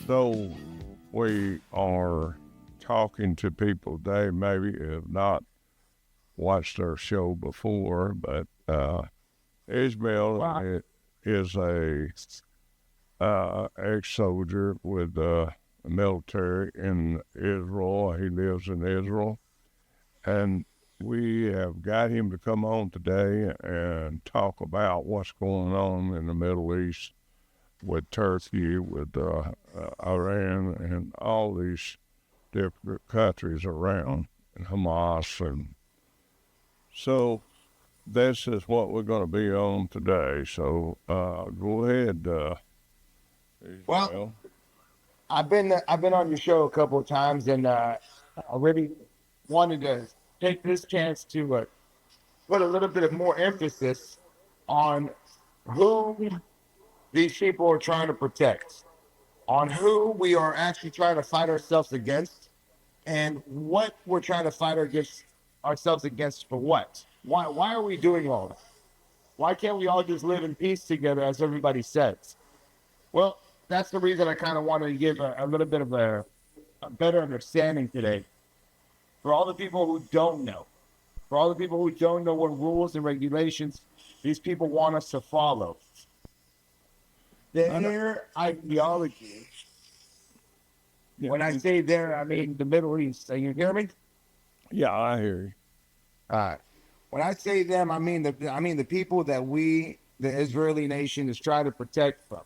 though we are talking to people they maybe have not watched our show before, but Ishamel Well, is a ex-soldier with the military in Israel. He lives in Israel, and we have got him to come on today and talk about what's going on in the Middle East with Turkey, with Iran, and all these different countries around, and Hamas. And so this is what we're going to be on today. So go ahead, well, Ismail. I've been on your show a couple of times, and I really wanted to take this chance to put a little bit of more emphasis on who these people are trying to protect, on who we are actually trying to fight ourselves against, and what we're trying to fight against ourselves against for what? Why are we doing all that? Why can't we all just live in peace together, as everybody says? Well, that's the reason I kind of wanted to give a little bit of a better understanding today for all the people who don't know, for all the people who don't know what rules and regulations these people want us to follow. I know, Their ideology, yeah, when I say their, I mean the Middle East. So you hear me? yeah, I hear you. All right. When I say them, I mean the people that we, the Israeli nation, is trying to protect from.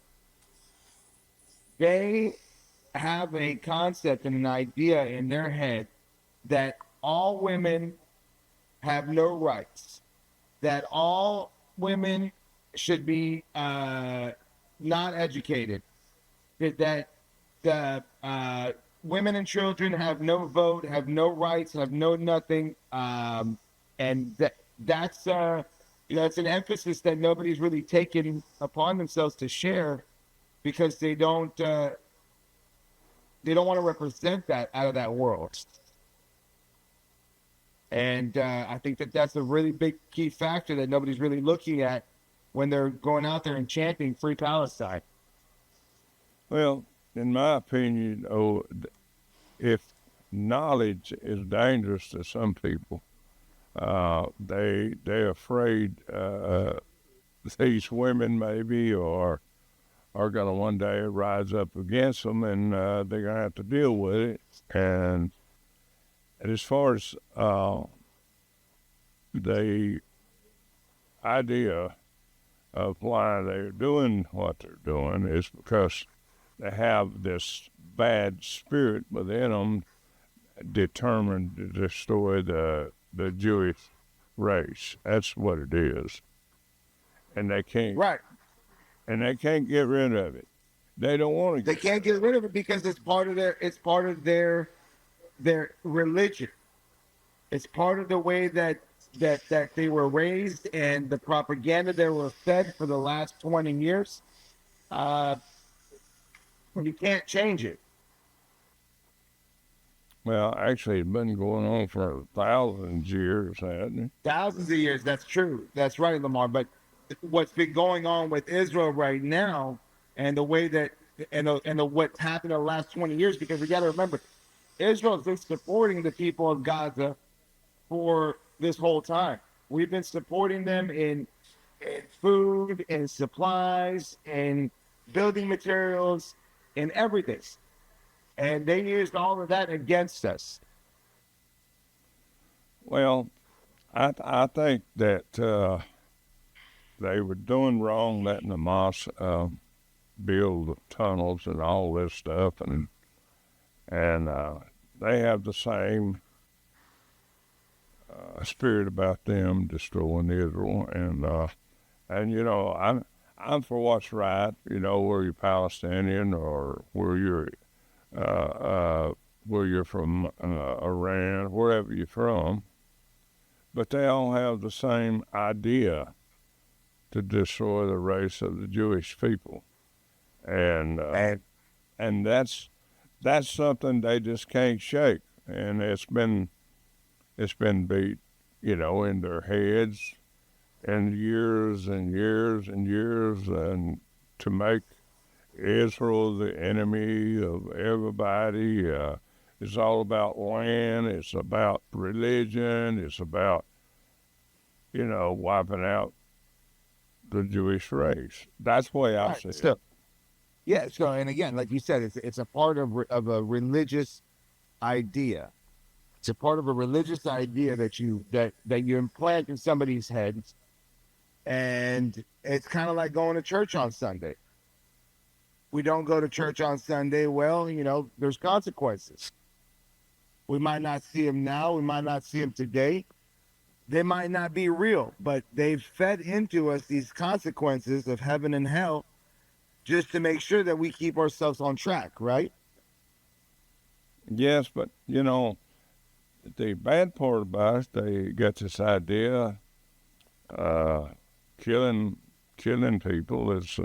They have a concept and an idea in their head that all women have no rights, that all women should be not educated, that the women and children have no vote, have no rights, have no nothing, and that's an emphasis that nobody's really taken upon themselves to share because they don't want to represent that out of that world. And I think that that's a really big key factor that nobody's really looking at when they're going out there and chanting Free Palestine. Well, in my opinion, if knowledge is dangerous to some people, they're afraid these women maybe or are going to one day rise up against them, and they're going to have to deal with it. And as far as the idea of why they're doing what they're doing is because they have this bad spirit within them determined to destroy the Jewish race. That's what it is. And they can't Right. and they can't get rid of it. They don't want to They get rid can't get rid of it because it's part of their religion. It's part of the way that they were raised and the propaganda they were fed for the last 20 years. Uh, you can't change it. well, actually it's been going on for thousands of years, hasn't it? Thousands of years. That's true. That's right, Lamar. But what's been going on with Israel right now, and the way that and what's happened in the last 20 years, because we got to remember, Israel has been supporting the people of Gaza for this whole time. We've been supporting them in food, in supplies, in building materials, in everything, and they used all of that against us. Well, I think that they were doing wrong letting the mosque build tunnels and all this stuff, and they have the same spirit about them destroying Israel, and you know I'm for what's right. You know, whether you're Palestinian or uh, where you're from, Iran, wherever you're from, but they all have the same idea to destroy the race of the Jewish people, and And and that's something they just can't shake, and it's been beat, you know, in their heads and years and years and years, and to make Israel the enemy of everybody. It's all about land. It's about religion. It's about, wiping out the Jewish race. That's the way I Right. see it. So yeah. So and again, like you said, it's a part of a religious idea. It's a part of a religious idea that you implant in somebody's head, and it's kind of like going to church on Sunday. We don't go to church on Sunday. Well, there's consequences. We might not see them now. We might not see them today. They might not be real, but they've fed into us these consequences of heaven and hell just to make sure that we keep ourselves on track, right? Yes, but the bad part about it, they got this idea, uh, killing killing people is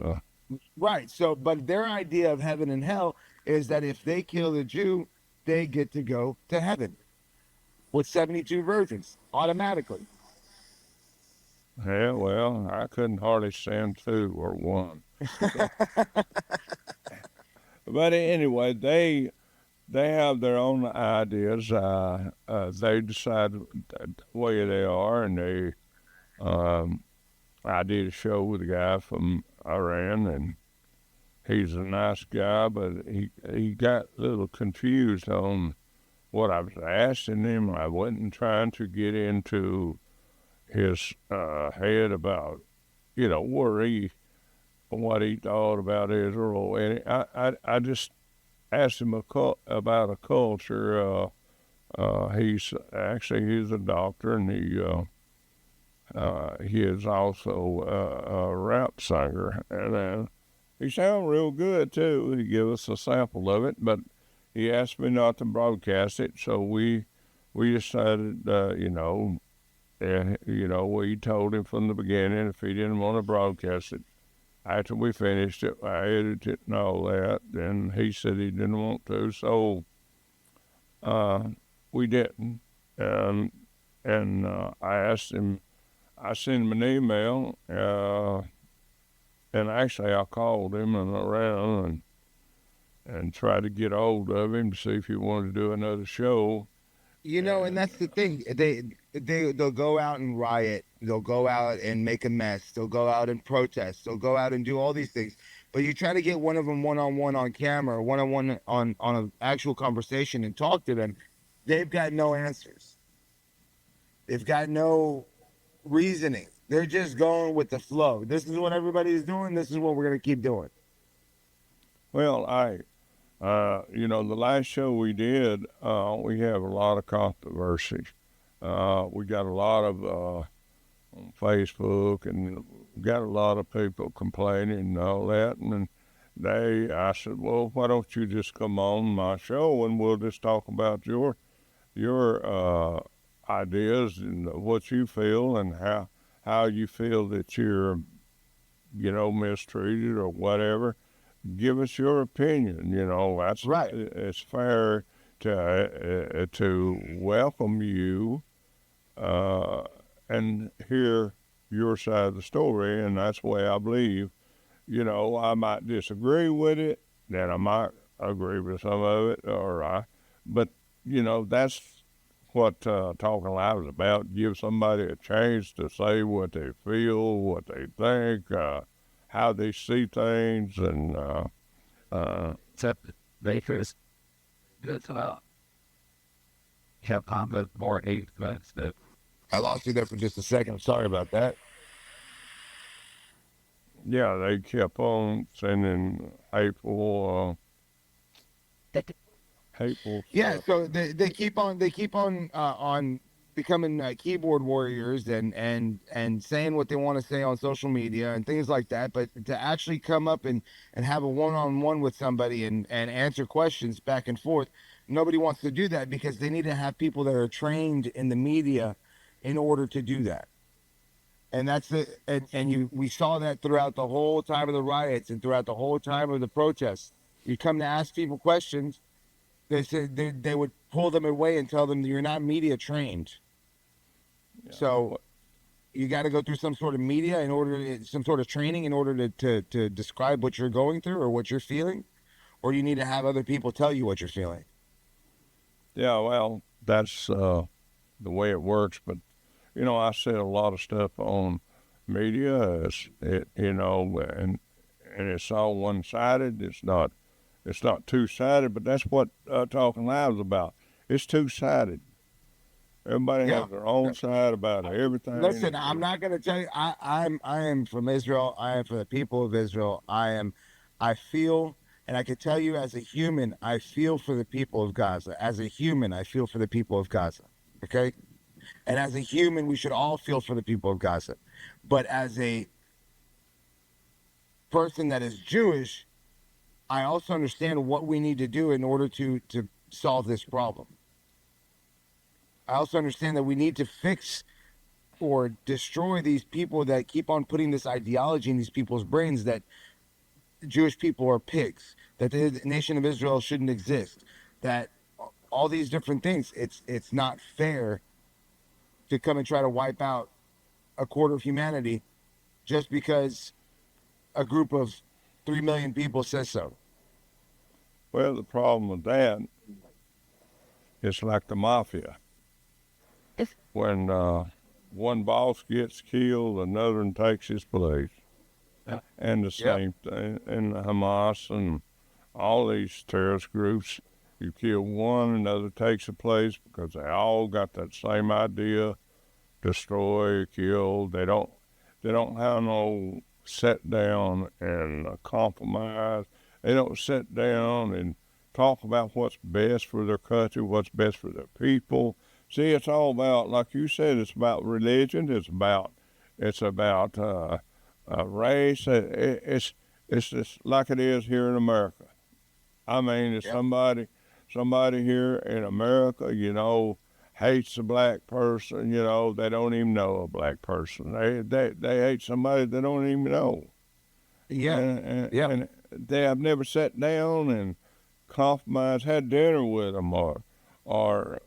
Right. So, but their idea of heaven and hell is that if they kill a Jew, they get to go to heaven with 72 virgins automatically. yeah. Well, I couldn't hardly stand two or one. So, but anyway, they have their own ideas. They decide the way they are, and they. I did a show with a guy from Iran, and he's a nice guy, but he got a little confused on what I was asking him. I wasn't trying to get into his head about where he what he thought about Israel, and I just asked him about a culture. He's a doctor, and he is also a rap singer, and he sounded real good too. He gave us a sample of it, but he asked me not to broadcast it, so we decided, we told him from the beginning if he didn't want to broadcast it. After we finished it, I edited it and all that, and he said he didn't want to, so uh, we didn't. And I asked him, I sent him an email, and actually I called him and around and tried to get hold of him to see if he wanted to do another show. And And that's the thing. They'll go out and riot. They'll go out and make a mess. They'll go out and protest. They'll go out and do all these things. But you try to get one of them one on one on camera, one on one on an actual conversation and talk to them. They've got no answers. They've got no reasoning. They're just going with the flow. This is what everybody's doing. This is what we're gonna keep doing. well, the last show we did, we have a lot of controversy. We got a lot of on Facebook, and got a lot of people complaining and all that. And I said, well, why don't you just come on my show and we'll just talk about your ideas and what you feel and how you feel that you're mistreated or whatever. Give us your opinion. That's Right. it's fair to welcome you uh, and hear your side of the story, and that's the way I believe. I might disagree with it, then I might agree with some of it, but that's what Talking Live is about. Give somebody a chance to say what they feel, what they think, how they see things, and uh, Except Baker's good hip hop is more expensive. I lost you there for just a second. Sorry about that. yeah, they kept on sending hateful Yeah, stuff. so they keep on becoming keyboard warriors and saying what they want to say on social media and things like that. But to actually come up and have a one-on-one with somebody and answer questions back and forth, nobody wants to do that because they need to have people that are trained in the media in order to do that. And that's it. And we saw that throughout the whole time of the riots and throughout the whole time of the protests. You come to ask people questions, they said they would pull them away and tell them you're not media trained. Yeah, So you got to go through some sort of media in order to, some sort of training in order to describe what you're going through or what you're feeling, or you need to have other people tell you what you're feeling. Yeah, well, that's the way it works. But I said a lot of stuff on media. And it's all one sided. It's not two sided. But that's what Talking Live is about. It's two sided. Everybody Yeah. has their own side about everything. Listen, I'm not going to tell you. I am from Israel. I am from the people of Israel. I feel, and I can tell you as a human, I feel for the people of Gaza. As a human, I feel for the people of Gaza. Okay, and as a human, we should all feel for the people of Gaza. But as a person that is Jewish, I also understand what we need to do in order to solve this problem. I also understand that we need to fix or destroy these people that keep on putting this ideology in these people's brains that Jewish people are pigs, that the nation of Israel shouldn't exist, that all these different things. It's not fair to come and try to wipe out a quarter of humanity just because a group of 3 million people says so. Well, the problem with that, it's like the mafia. When one boss gets killed, another one takes his place. And the same thing in Hamas and all these terrorist groups. You kill one, another takes a place because they all got that same idea: destroy, kill. They don't have no sit down and compromise. They don't sit down and talk about what's best for their country, what's best for their people. See, it's all about, like you said, it's about religion. It's about race. It's just like it is here in America. I mean, if somebody here in America, hates a black person, they don't even know a black person. They hate somebody they don't even know. And they have never sat down and compromised, had dinner with them, or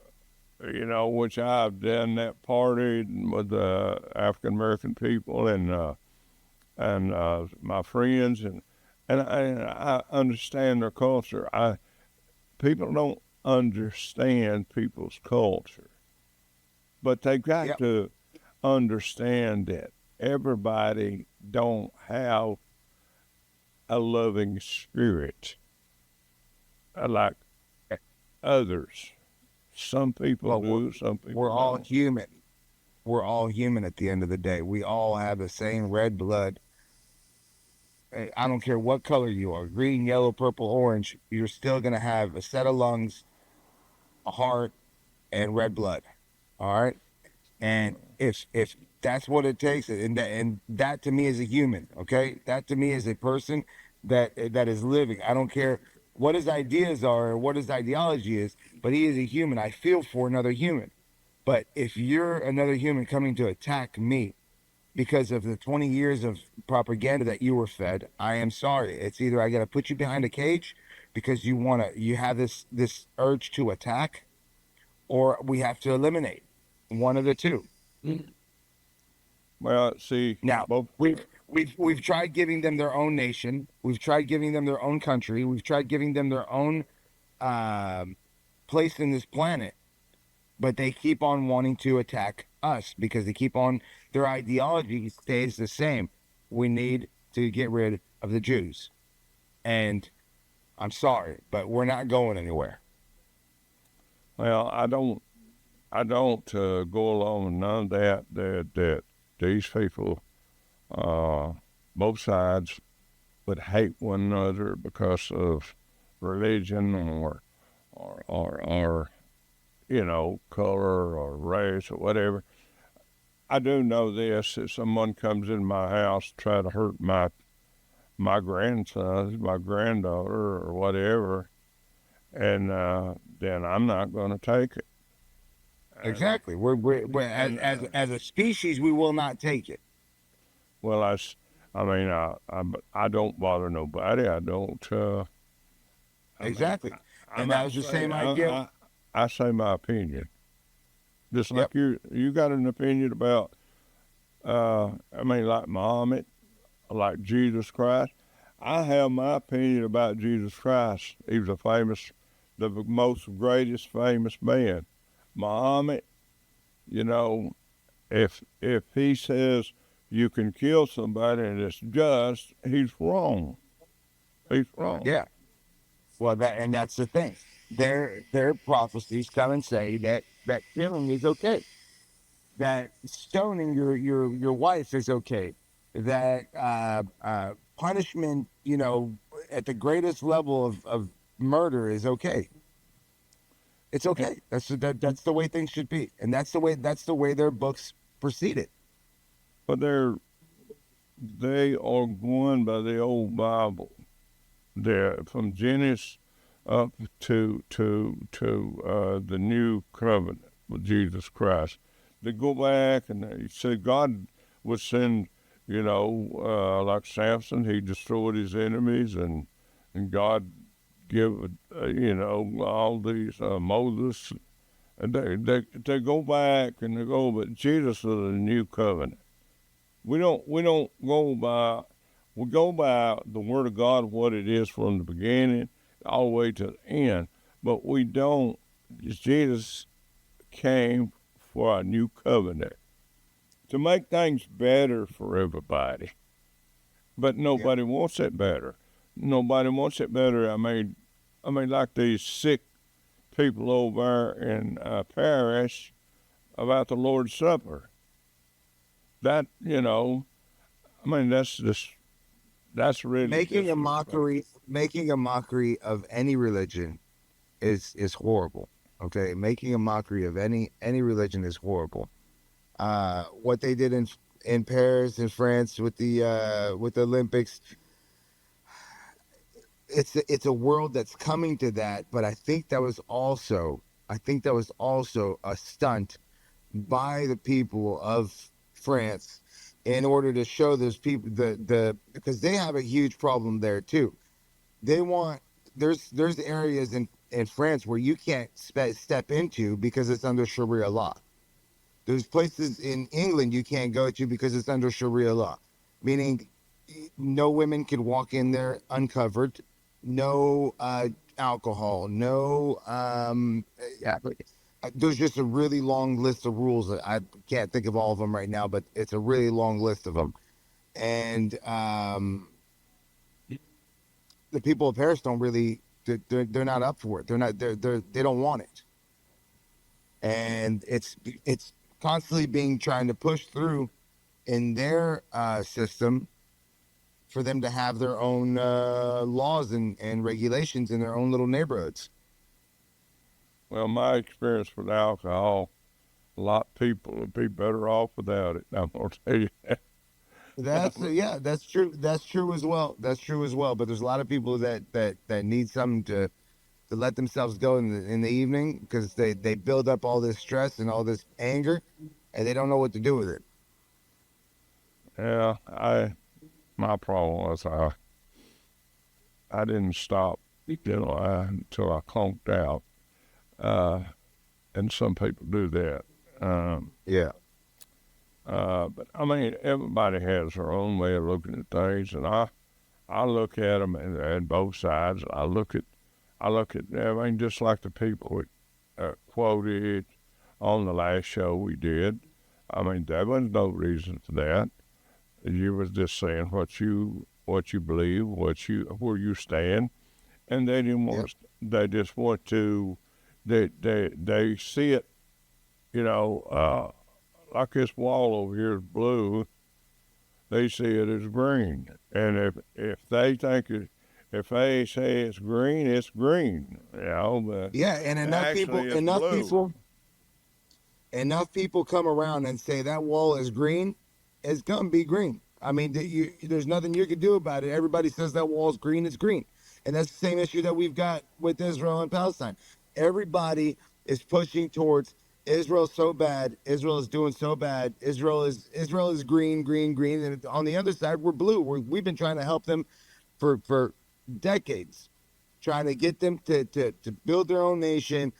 which I've done that party with the African American people and my friends, and I understand their culture. People don't understand people's culture, but they got to understand that everybody don't have a loving spirit like others. Some people do, some people We're all don't. human. We're all human at the end of the day. We all have the same red blood. I don't care what color you are, green, yellow, purple, orange, you're still going to have a set of lungs, a heart, and red blood. All right? And if that's what it takes, and that to me is a human, okay? That to me is a person that is living. I don't care what his ideas are or what his ideology is, but he is a human. I feel for another human. But if you're another human coming to attack me because of the 20 years of propaganda that you were fed, I am sorry. It's either I got to put you behind a cage because you have this urge to attack, or we have to eliminate one of the two. Well, see, Now, both. we've tried giving them their own nation. We've tried giving them their own country. We've tried giving them their own place in this planet, but they keep on wanting to attack us because their ideology stays the same. We need to get rid of the Jews, and I'm sorry, but we're not going anywhere. Well, I don't go along with none of that. That these people, both sides, would hate one another because of religion or color or race or whatever. I do know this: if someone comes in my house to try to hurt my grandsons, my granddaughter, or whatever, and then I'm not going to take it. Exactly. We're as a species, we will not take it. Well, I don't bother nobody. I don't. Exactly. I'm And that was the same saying, idea. I say my opinion. Just like you got an opinion about I mean, like Muhammad, like Jesus Christ. I have my opinion about Jesus Christ. He was the most greatest famous man. Muhammad, you know, if he says you can kill somebody and it's just, he's wrong. He's wrong. Yeah. Well, that's the thing. Their prophecies come and say that killing is okay, that stoning your wife is okay, that punishment, at the greatest level of murder is okay. It's okay. That's the way things should be, and that's the way their books proceeded. But they are going by the old Bible. They're from Genesis up to the new covenant with Jesus Christ. They go back and they say God would send, like Samson, he destroyed his enemies, and God give, all these Moses, and they go back and they go, but Jesus is the new covenant. We don't go by the word of God, what it is from the beginning all the way to the end, but we don't. Jesus came for a new covenant to make things better for everybody, but Yeah. nobody wants it better. Nobody wants it better. I mean, like these sick people over in Paris about the Lord's Supper. That I mean, that's really Making a disrespect. mockery of any religion is horrible. Okay, making a mockery of any religion is horrible. What they did in Paris in France with the Olympics, it's a world that's coming to that. But I think that was also a stunt by the people of France in order to show those people because they have a huge problem there too. They want there's areas in France where you can't step into because it's under Sharia law. There's places in England you can't go to because it's under Sharia law, meaning no women can walk in there uncovered, no alcohol, no. Yeah, there's just a really long list of rules that I can't think of all of them right now, but it's a really long list of them. And the people of Paris don't really, they're not up for it. They don't want it, and it's constantly being trying to push through in their system for them to have their own laws and regulations in their own little neighborhoods. Well, my experience with alcohol, a lot of people would be better off without it. I'm gonna tell you that. Yeah, that's true. That's true as well. That's true as well. But there's a lot of people that need something to let themselves go in the evening because they build up all this stress and all this anger, and they don't know what to do with it. Yeah, my problem was I didn't stop, until I conked out, uh, and some people do that. Um, Yeah. but I mean, everybody has their own way of looking at things, and I look at them and both sides. I look at. I mean, just like the people quoted on the last show we did. I mean, there was no reason for that. You was just saying what you believe, where you stand, and they didn't Yeah. want. They just want to. They see it. Like this wall over here is blue. They see it as green, and if they say it's green, it's green. But Yeah, and actually it's blue. enough people come around and say that wall is green, it's gonna be green. I mean, there's nothing you can do about it. Everybody says that wall is green, it's green, and that's the same issue that we've got with Israel and Palestine. Everybody is pushing towards Israel so bad. Israel is doing so bad. Israel is green, green, green, and on the other side we're blue. We've been trying to help them for decades, trying to get them to build their own nation,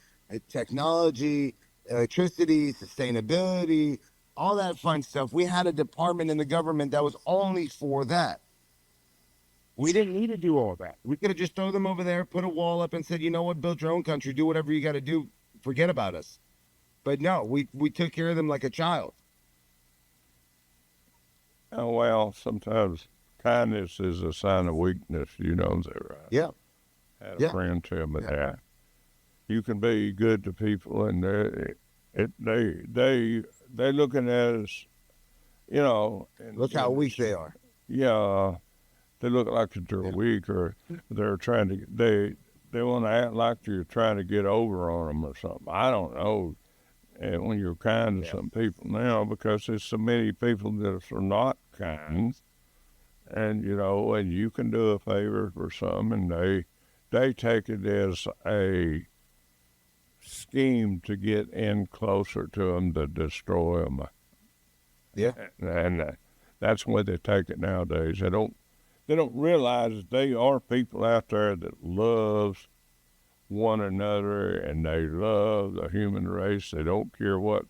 technology, electricity, sustainability, all that fun stuff. We had a department in the government that was only for that. We didn't need to do all that. We could have just thrown them over there, put a wall up, and said, you know what, build your own country, do whatever you got to do, forget about us. But no, we took care of them like a child. Oh, well, sometimes kindness is a sign of weakness. You know that, right? Yeah. Had a Yeah. friend tell me Yeah. that. You can be good to people, and they looking at us, you know. And, Look how weak they are. Yeah, they look like they're Yeah. weak, or they're trying to they want to act like you're trying to get over on them or something. I don't know. And when you're kind to Yeah. some people now, because there's so many people that are not kind, and you know, and you can do a favor for some, and they take it as a scheme to get in closer to them to destroy them. Yeah. And that's the way they take it nowadays. They don't realize that they are people out there that loves one another, and they love the human race. They don't care what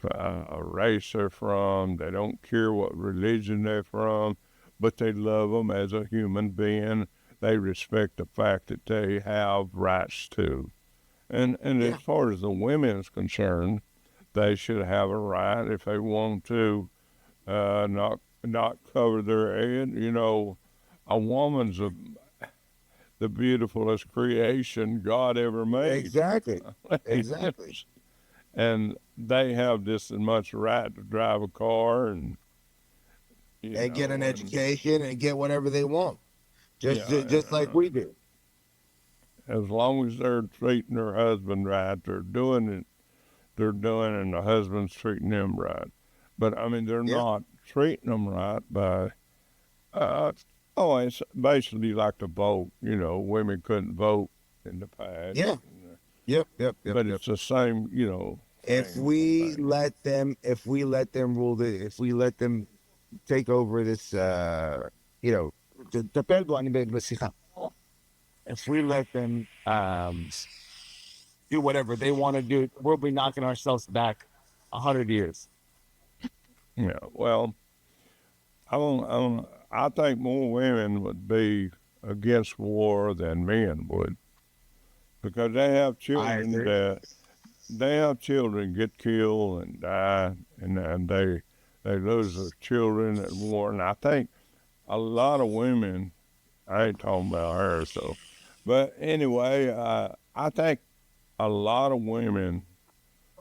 race they're from. They don't care what religion they're from, but they love them as a human being. They respect the fact that they have rights too. And Yeah. as far as the women is concerned, they should have a right if they want to not cover their head. You know, a woman's the beautifulest creation God ever made. Exactly. Exactly. And they have just as much right to drive a car and And get an and, education and get whatever they want. Just yeah, just like we do. as long as they're treating their husband right, they're doing it. They're doing, and the husband's treating them right. But I mean, they're Yeah. not treating them right by. Oh, it's basically like the vote. You know, women couldn't vote in the past. Yeah. Yep. Yep. Yep. But yep. it's the same. You know. If thing. we let them rule if we let them take over this you know, if we let them do whatever they want to do, we'll be knocking ourselves back 100 years. Yeah. Well, I think more women would be against war than men would, because they have children agree. that they have children get killed and die, and they lose their children at war. And I think a lot of women. I ain't talking about her, so. But anyway, I think a lot of women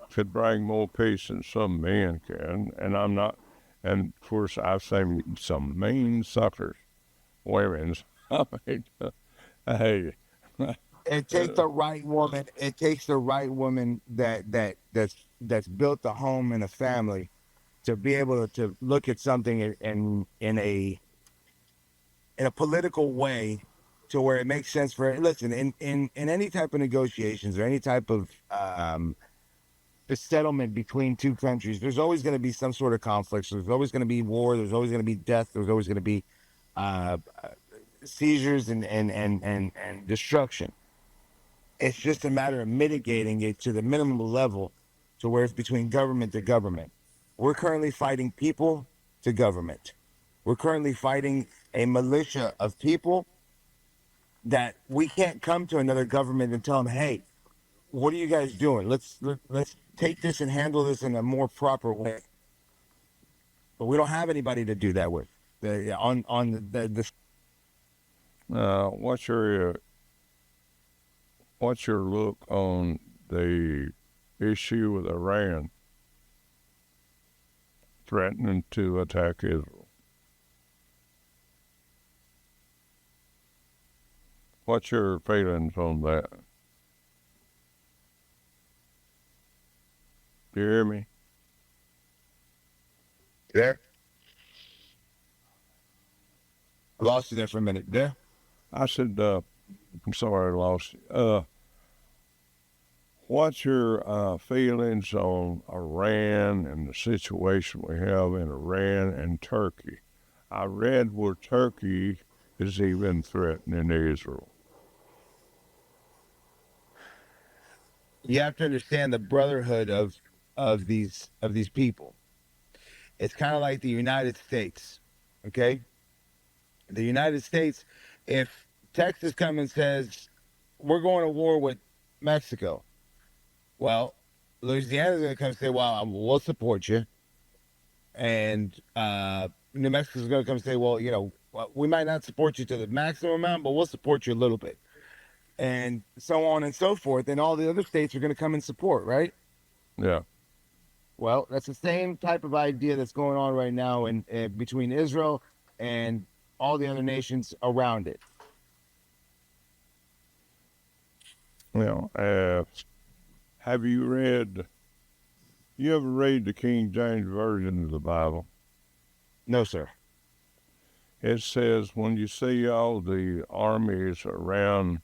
could bring more peace than some men can, and I'm not. And of course, I've seen some mean suckers, women's. I mean, hey, It takes the right woman. It takes the right woman that's built a home and a family to be able to look at something in a political way to where it makes sense for listen in any type of negotiations or any type of settlement between two countries. There's always going to be some sort of conflict. So there's always going to be war. There's always going to be death. There's always going to be seizures and destruction. It's just a matter of mitigating it to the minimum level to where it's between government to government. We're currently fighting people to government. We're currently fighting a militia of people that we can't come to another government and tell them, hey, what are you guys doing? Let's take this and handle this in a more proper way. But we don't have anybody to do that with. On the what's your look on the issue with Iran threatening to attack Israel? What's your feelings on that? Do you hear me? there. I lost you there for a minute. There. I said, I'm sorry I lost you. What's your feelings on Iran and the situation we have in Iran and Turkey? I read where Turkey is even threatening Israel. You have to understand the brotherhood of these people. It's kind of like the United States, okay? The United States, if Texas comes and says, we're going to war with Mexico, well, Louisiana's going to come and say, well, we'll support you. And New Mexico's going to come and say, well, we might not support you to the maximum amount, but we'll support you a little bit. And so on and so forth. And all the other states are going to come and support, right? Yeah. Well, that's the same type of idea that's going on right now in between Israel and all the other nations around it. Have you ever read the King James Version of the Bible? No, sir. It says, when you see all the armies around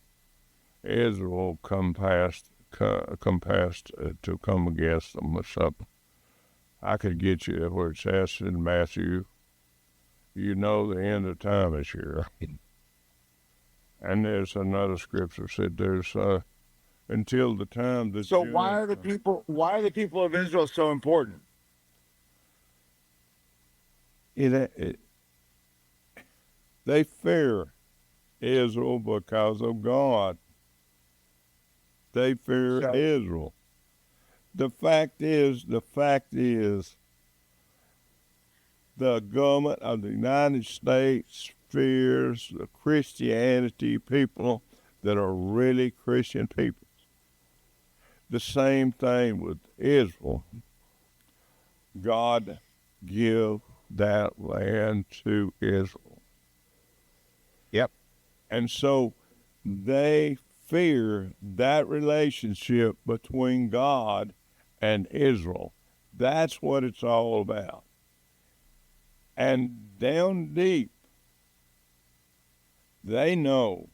Israel come past to come against them or something, I could get you where it says in Matthew, you know the end of time is here. And there's another scripture said there's until the time that. So why are the people of Israel so important? They fear Israel because of God. They fear Israel. The fact is, the government of the United States fears the Christianity people that are really Christian people. The same thing with Israel. God give that land to Israel. Yep. And so they fear that relationship between God and Israel. That's what it's all about. And down deep, they know,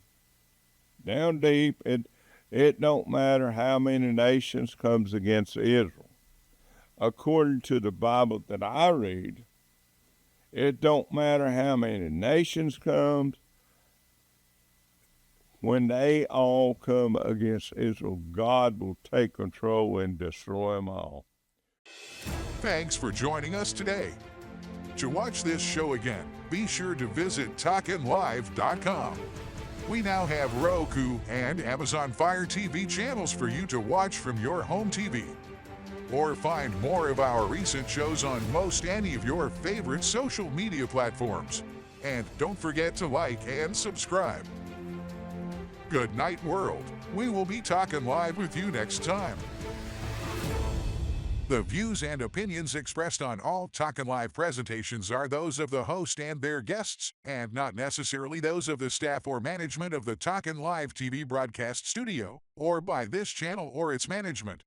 down deep, it don't matter how many nations comes against Israel. According to the Bible that I read, it don't matter how many nations comes. When they all come against Israel, God will take control and destroy them all. Thanks for joining us today. To watch this show again, be sure to visit talkinlive.com. We now have Roku and Amazon Fire TV channels for you to watch from your home TV. Or find more of our recent shows on most any of your favorite social media platforms. And don't forget to like and subscribe. Good night, world. We will be talking live with you next time. The views and opinions expressed on all Talkin' Live presentations are those of the host and their guests, and not necessarily those of the staff or management of the Talkin' Live TV broadcast studio, or by this channel or its management.